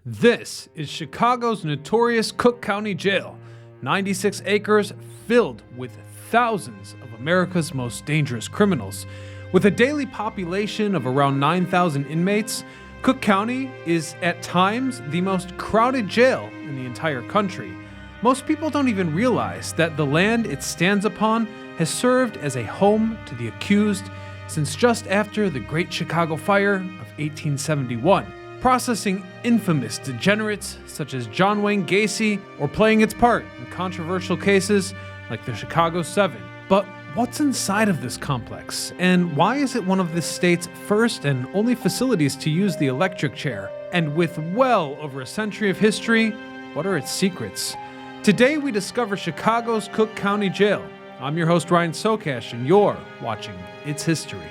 This is Chicago's notorious Cook County Jail, 96 acres filled with thousands of America's most dangerous criminals. With a daily population of around 9,000 inmates, Cook County is at times the most crowded jail in the entire country. Most people don't even realize that the land it stands upon has served as a home to the accused since just after the Great Chicago Fire of 1871. Processing infamous degenerates such as John Wayne Gacy or playing its part in controversial cases like the Chicago 7. But what's inside of this complex, and why is it one of the state's first and only facilities to use the electric chair? And with well over a century of history, what are its secrets? Today we discover Chicago's Cook County Jail. I'm your host Ryan Sokash, and you're watching It's History.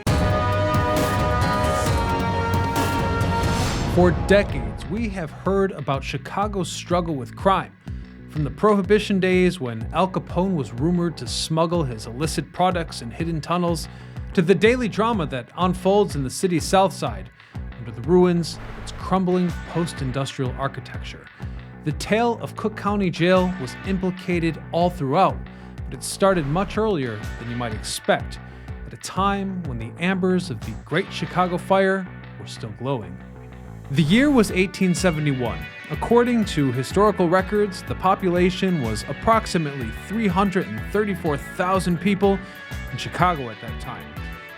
For decades, we have heard about Chicago's struggle with crime. From the Prohibition days when Al Capone was rumored to smuggle his illicit products in hidden tunnels, to the daily drama that unfolds in the city's south side, under the ruins of its crumbling post-industrial architecture. The tale of Cook County Jail was implicated all throughout, but it started much earlier than you might expect, at a time when the embers of the Great Chicago Fire were still glowing. The year was 1871. According to historical records, the population was approximately 334,000 people in Chicago at that time.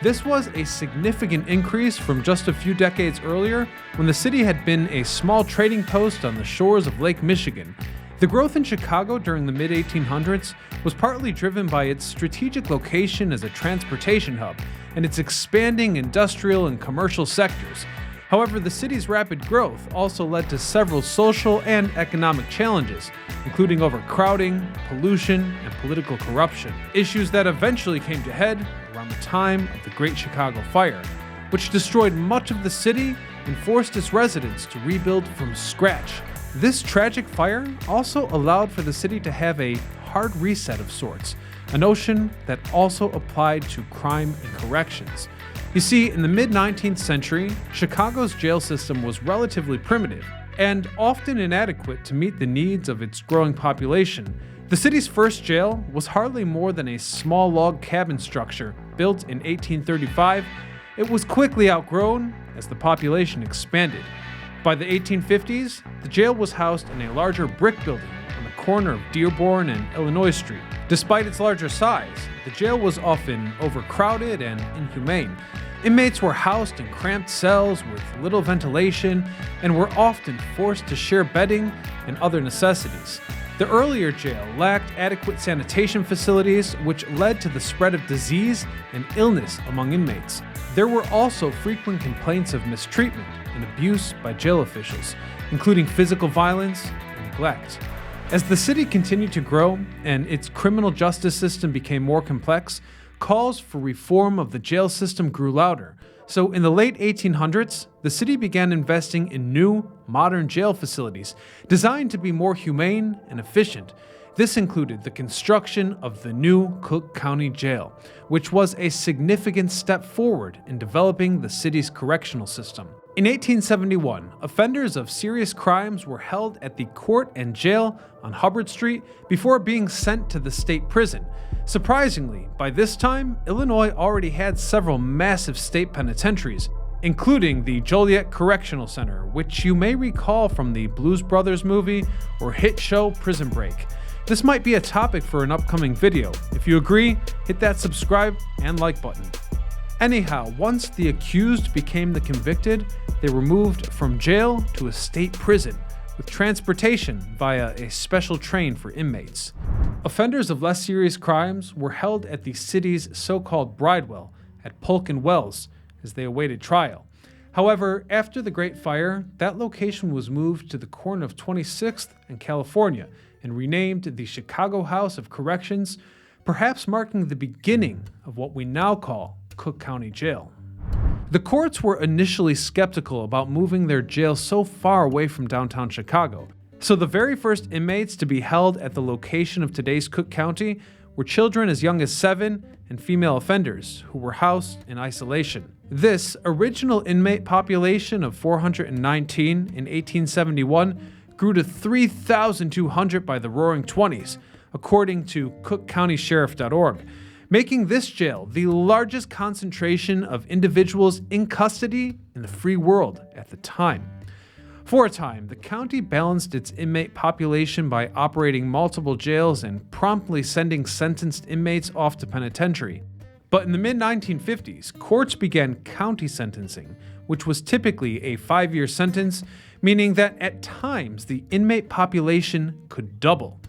This was a significant increase from just a few decades earlier, when the city had been a small trading post on the shores of Lake Michigan. The growth in Chicago during the mid-1800s was partly driven by its strategic location as a transportation hub and its expanding industrial and commercial sectors. However, the city's rapid growth also led to several social and economic challenges, including overcrowding, pollution, and political corruption, issues that eventually came to head around the time of the Great Chicago Fire, which destroyed much of the city and forced its residents to rebuild from scratch. This tragic fire also allowed for the city to have a hard reset of sorts, a notion that also applied to crime and corrections. You see, in the mid-19th century, Chicago's jail system was relatively primitive and often inadequate to meet the needs of its growing population. The city's first jail was hardly more than a small log cabin structure built in 1835. It was quickly outgrown as the population expanded. By the 1850s, the jail was housed in a larger brick building on the corner of Dearborn and Illinois Street. Despite its larger size, the jail was often overcrowded and inhumane. Inmates were housed in cramped cells with little ventilation and were often forced to share bedding and other necessities. The earlier jail lacked adequate sanitation facilities, which led to the spread of disease and illness among inmates. There were also frequent complaints of mistreatment and abuse by jail officials, including physical violence and neglect. As the city continued to grow and its criminal justice system became more complex, calls for reform of the jail system grew louder. So in the late 1800s, the city began investing in new, modern jail facilities designed to be more humane and efficient. This included the construction of the new Cook County Jail, which was a significant step forward in developing the city's correctional system. In 1871, offenders of serious crimes were held at the court and jail on Hubbard Street before being sent to the state prison. Surprisingly, by this time, Illinois already had several massive state penitentiaries, including the Joliet Correctional Center, which you may recall from the Blues Brothers movie or hit show Prison Break. This might be a topic for an upcoming video. If you agree, hit that subscribe and like button. Anyhow, once the accused became the convicted, they were moved from jail to a state prison, with transportation via a special train for inmates. Offenders of less serious crimes were held at the city's so-called Bridewell at Polk and Wells as they awaited trial. However, after the Great Fire, that location was moved to the corner of 26th and California and renamed the Chicago House of Corrections, perhaps marking the beginning of what we now call Cook County Jail. The courts were initially skeptical about moving their jail so far away from downtown Chicago. So the very first inmates to be held at the location of today's Cook County were children as young as 7 and female offenders who were housed in isolation. This original inmate population of 419 in 1871 grew to 3,200 by the Roaring Twenties, according to cookcountysheriff.org, making this jail the largest concentration of individuals in custody in the free world at the time. For a time, the county balanced its inmate population by operating multiple jails and promptly sending sentenced inmates off to penitentiary. But in the mid-1950s, courts began county sentencing, which was typically a 5-year sentence, meaning that at times the inmate population could double.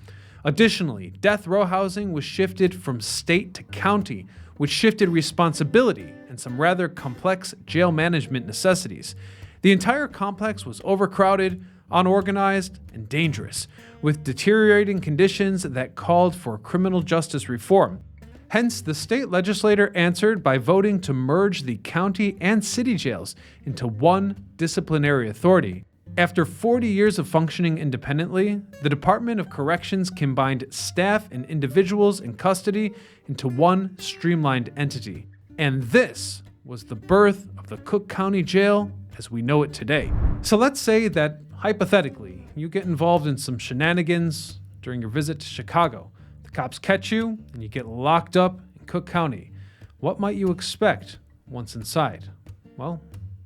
Additionally, death row housing was shifted from state to county, which shifted responsibility and some rather complex jail management necessities. The entire complex was overcrowded, unorganized, and dangerous, with deteriorating conditions that called for criminal justice reform. Hence, the state legislature answered by voting to merge the county and city jails into one disciplinary authority. After 40 years of functioning independently, the Department of Corrections combined staff and individuals in custody into one streamlined entity. And this was the birth of the Cook County Jail as we know it today. So let's say that, hypothetically, you get involved in some shenanigans during your visit to Chicago. The cops catch you, and you get locked up in Cook County. What might you expect once inside? Well,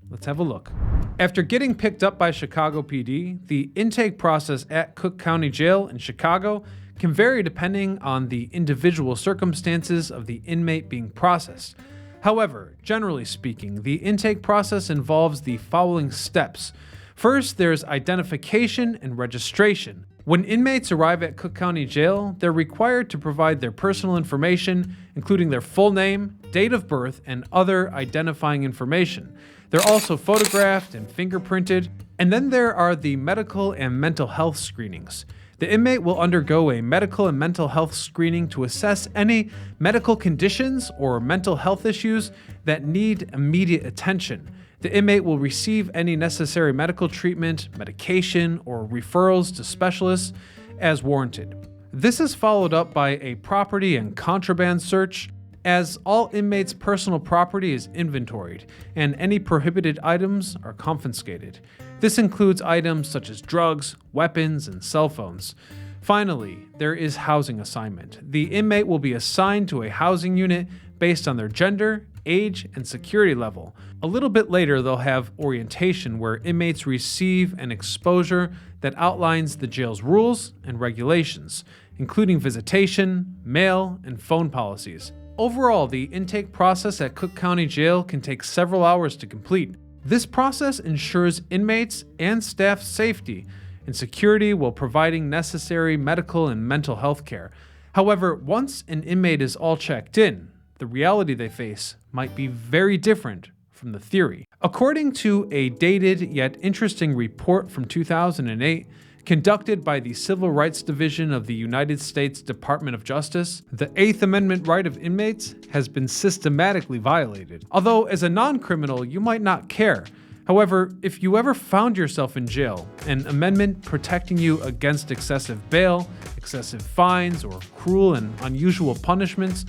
let's have a look. After getting picked up by Chicago PD, the intake process at Cook County Jail in Chicago can vary depending on the individual circumstances of the inmate being processed. However, generally speaking, the intake process involves the following steps. First, there's identification and registration. When inmates arrive at Cook County Jail, they're required to provide their personal information, including their full name, date of birth, and other identifying information. They're also photographed and fingerprinted. And then there are the medical and mental health screenings. The inmate will undergo a medical and mental health screening to assess any medical conditions or mental health issues that need immediate attention. The inmate will receive any necessary medical treatment, medication, or referrals to specialists as warranted. This is followed up by a property and contraband search, as all inmates' personal property is inventoried and any prohibited items are confiscated. This includes items such as drugs, weapons, and cell phones. Finally, there is housing assignment. The inmate will be assigned to a housing unit based on their gender, age, and security level. A little bit later, they'll have orientation where inmates receive an exposure that outlines the jail's rules and regulations, including visitation, mail, and phone policies. Overall, the intake process at Cook County Jail can take several hours to complete. This process ensures inmates and staff safety and security while providing necessary medical and mental health care. However, once an inmate is all checked in, the reality they face might be very different from the theory. According to a dated yet interesting report from 2008, conducted by the Civil Rights Division of the United States Department of Justice, the Eighth Amendment right of inmates has been systematically violated. Although as a non-criminal, you might not care. However, if you ever found yourself in jail, an amendment protecting you against excessive bail, excessive fines, or cruel and unusual punishments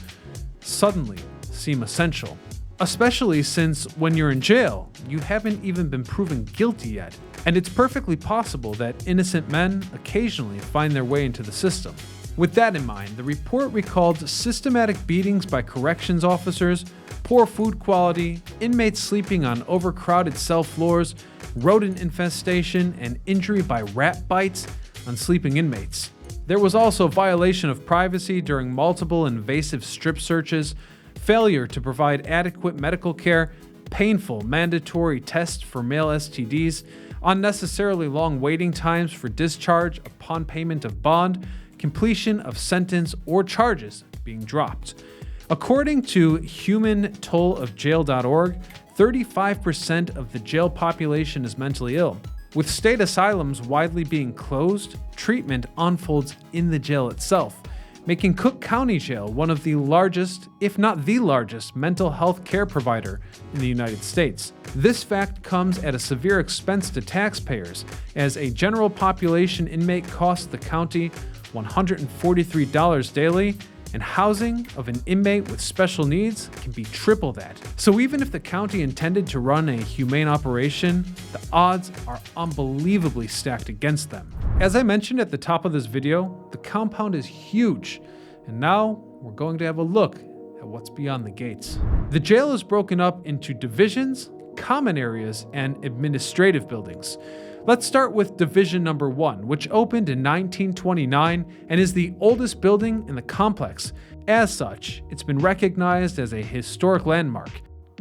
suddenly seem essential. Especially since when you're in jail, you haven't even been proven guilty yet. And it's perfectly possible that innocent men occasionally find their way into the system. With that in mind, the report recalled systematic beatings by corrections officers, poor food quality, inmates sleeping on overcrowded cell floors, rodent infestation, and injury by rat bites on sleeping inmates. There was also violation of privacy during multiple invasive strip searches, failure to provide adequate medical care, painful mandatory tests for male STDs, unnecessarily long waiting times for discharge upon payment of bond, completion of sentence, or charges being dropped. According to humantollofjail.org, 35% of the jail population is mentally ill. With state asylums widely being closed, treatment unfolds in the jail itself, making Cook County Jail one of the largest, if not the largest, mental health care provider in the United States. This fact comes at a severe expense to taxpayers, as a general population inmate costs the county $143 daily, and housing of an inmate with special needs can be triple that. So even if the county intended to run a humane operation, the odds are unbelievably stacked against them. As I mentioned at the top of this video, the compound is huge, and now we're going to have a look at what's beyond the gates. The jail is broken up into divisions, common areas, and administrative buildings. Let's start with Division Number 1, which opened in 1929 and is the oldest building in the complex. As such, it's been recognized as a historic landmark.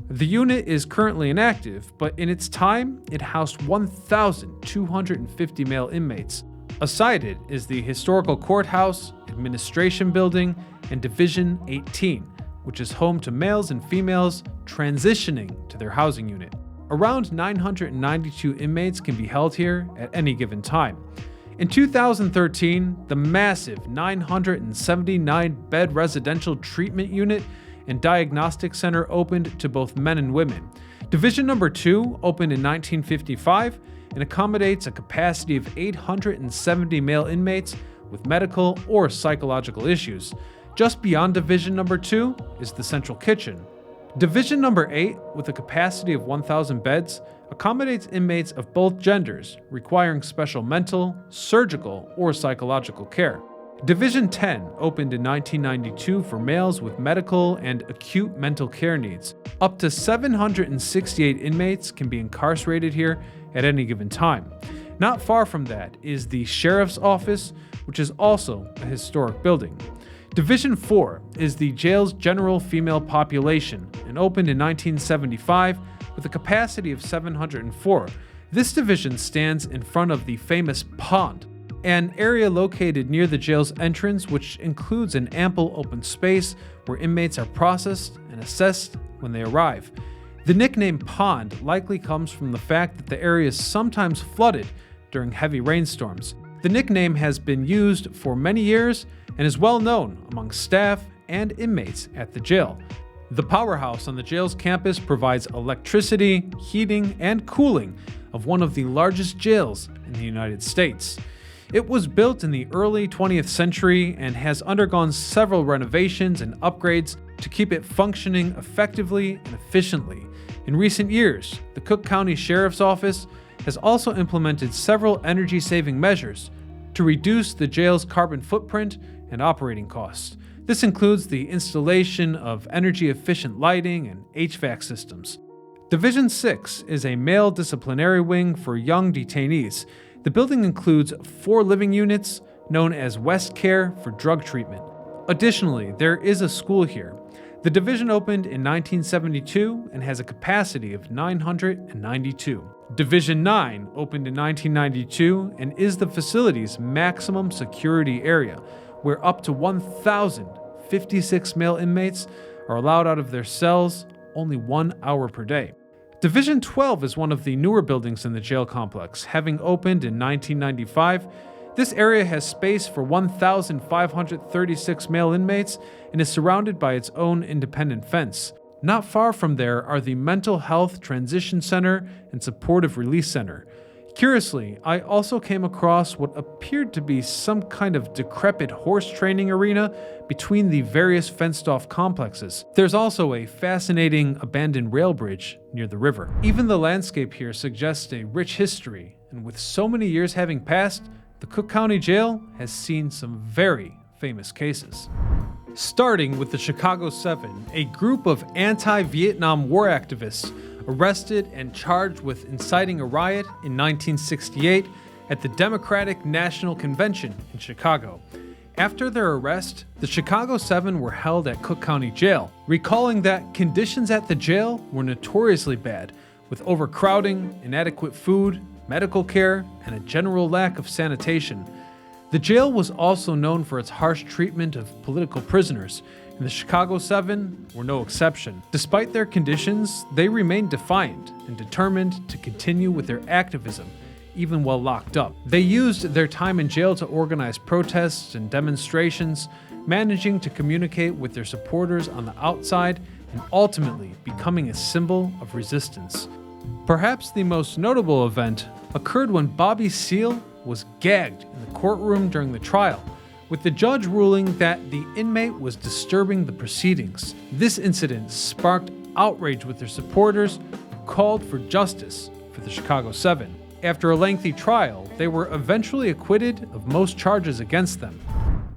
The unit is currently inactive, but in its time, it housed 1,250 male inmates. Aside it is the historical courthouse, administration building, and Division 18, which is home to males and females transitioning to their housing unit. Around 992 inmates can be held here at any given time. In 2013, the massive 979-bed residential treatment unit and diagnostic center opened to both men and women. Division Number 2 opened in 1955 and accommodates a capacity of 870 male inmates with medical or psychological issues. Just beyond Division Number 2 is the central kitchen. Division Number 8, with a capacity of 1,000 beds, accommodates inmates of both genders requiring special mental, surgical, or psychological care. Division 10 opened in 1992 for males with medical and acute mental care needs. Up to 768 inmates can be incarcerated here at any given time. Not far from that is the Sheriff's Office, which is also a historic building. Division 4 is the jail's general female population and opened in 1975 with a capacity of 704. This division stands in front of the famous pond, an area located near the jail's entrance which includes an ample open space where inmates are processed and assessed when they arrive. The nickname pond likely comes from the fact that the area is sometimes flooded during heavy rainstorms. The nickname has been used for many years and is well known among staff and inmates at the jail. The powerhouse on the jail's campus provides electricity, heating, and cooling of one of the largest jails in the United States. It was built in the early 20th century and has undergone several renovations and upgrades to keep it functioning effectively and efficiently. In recent years, the Cook County Sheriff's Office has also implemented several energy-saving measures to reduce the jail's carbon footprint and operating costs. This includes the installation of energy-efficient lighting and HVAC systems. Division 6 is a male disciplinary wing for young detainees. The building includes 4 living units known as West Care for drug treatment. Additionally, there is a school here. The division opened in 1972 and has a capacity of 992. Division 9 opened in 1992 and is the facility's maximum security area, where up to 1,056 male inmates are allowed out of their cells only 1 hour per day. Division 12 is one of the newer buildings in the jail complex, having opened in 1995. This area has space for 1,536 male inmates and is surrounded by its own independent fence. Not far from there are the Mental Health Transition Center and Supportive Release Center. Curiously, I also came across what appeared to be some kind of decrepit horse training arena between the various fenced-off complexes. There's also a fascinating abandoned rail bridge near the river. Even the landscape here suggests a rich history, and with so many years having passed, the Cook County Jail has seen some very famous cases. Starting with the Chicago 7, a group of anti-Vietnam War activists arrested and charged with inciting a riot in 1968 at the Democratic National Convention in Chicago. After their arrest, the Chicago 7 were held at Cook County Jail, recalling that conditions at the jail were notoriously bad, with overcrowding, inadequate food, medical care, and a general lack of sanitation. The jail was also known for its harsh treatment of political prisoners, and the Chicago 7 were no exception. Despite their conditions, they remained defiant and determined to continue with their activism, even while locked up. They used their time in jail to organize protests and demonstrations, managing to communicate with their supporters on the outside and ultimately becoming a symbol of resistance. Perhaps the most notable event occurred when Bobby Seale was gagged in the courtroom during the trial, with the judge ruling that the inmate was disturbing the proceedings. This incident sparked outrage with their supporters, who called for justice for the Chicago 7. After a lengthy trial, they were eventually acquitted of most charges against them.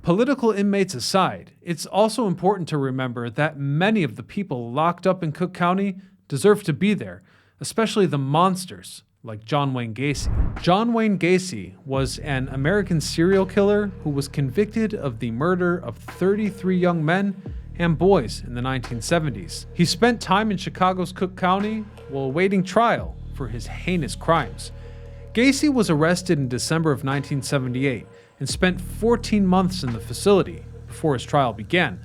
Political inmates aside, it's also important to remember that many of the people locked up in Cook County deserve to be there, especially the monsters like John Wayne Gacy. John Wayne Gacy was an American serial killer who was convicted of the murder of 33 young men and boys in the 1970s. He spent time in Chicago's Cook County while awaiting trial for his heinous crimes. Gacy was arrested in December of 1978 and spent 14 months in the facility before his trial began.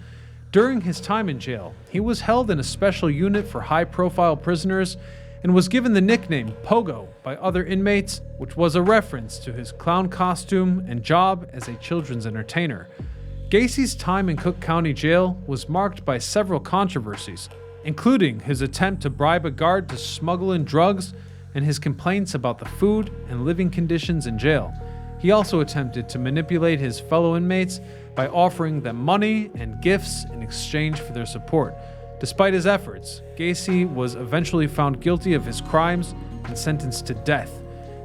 During his time in jail, he was held in a special unit for high-profile prisoners and was given the nickname Pogo by other inmates, which was a reference to his clown costume and job as a children's entertainer. Gacy's time in Cook County Jail was marked by several controversies, including his attempt to bribe a guard to smuggle in drugs and his complaints about the food and living conditions in jail. He also attempted to manipulate his fellow inmates by offering them money and gifts in exchange for their support. Despite his efforts, Gacy was eventually found guilty of his crimes and sentenced to death.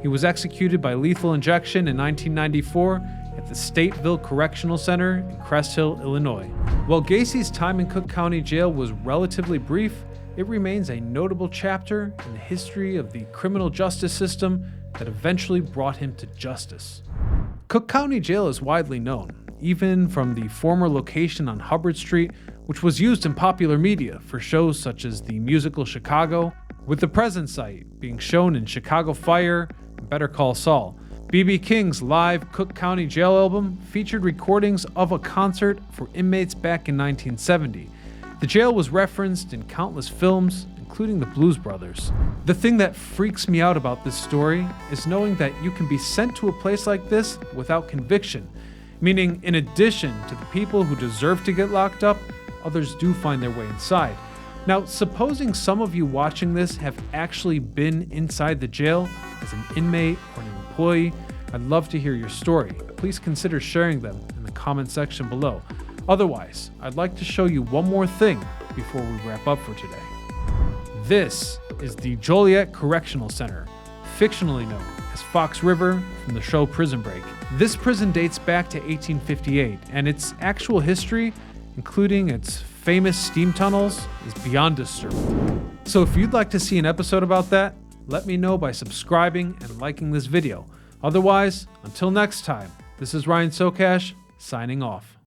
He was executed by lethal injection in 1994 at the Stateville Correctional Center in Crest Hill, Illinois. While Gacy's time in Cook County Jail was relatively brief, it remains a notable chapter in the history of the criminal justice system that eventually brought him to justice. Cook County Jail is widely known, even from the former location on Hubbard Street, which was used in popular media for shows such as the musical Chicago, with the present site being shown in Chicago Fire and Better Call Saul. B.B. King's live Cook County Jail album featured recordings of a concert for inmates back in 1970. The jail was referenced in countless films, including the Blues Brothers. The thing that freaks me out about this story is knowing that you can be sent to a place like this without conviction, meaning in addition to the people who deserve to get locked up, others do find their way inside. Now, supposing some of you watching this have actually been inside the jail as an inmate or an employee, I'd love to hear your story. Please consider sharing them in the comment section below. Otherwise, I'd like to show you one more thing before we wrap up for today. This is the Joliet Correctional Center, fictionally known as Fox River from the show Prison Break. This prison dates back to 1858, and its actual history, including its famous steam tunnels, is beyond disturbing. So if you'd like to see an episode about that, let me know by subscribing and liking this video. Otherwise, until next time, this is Ryan Socash, signing off.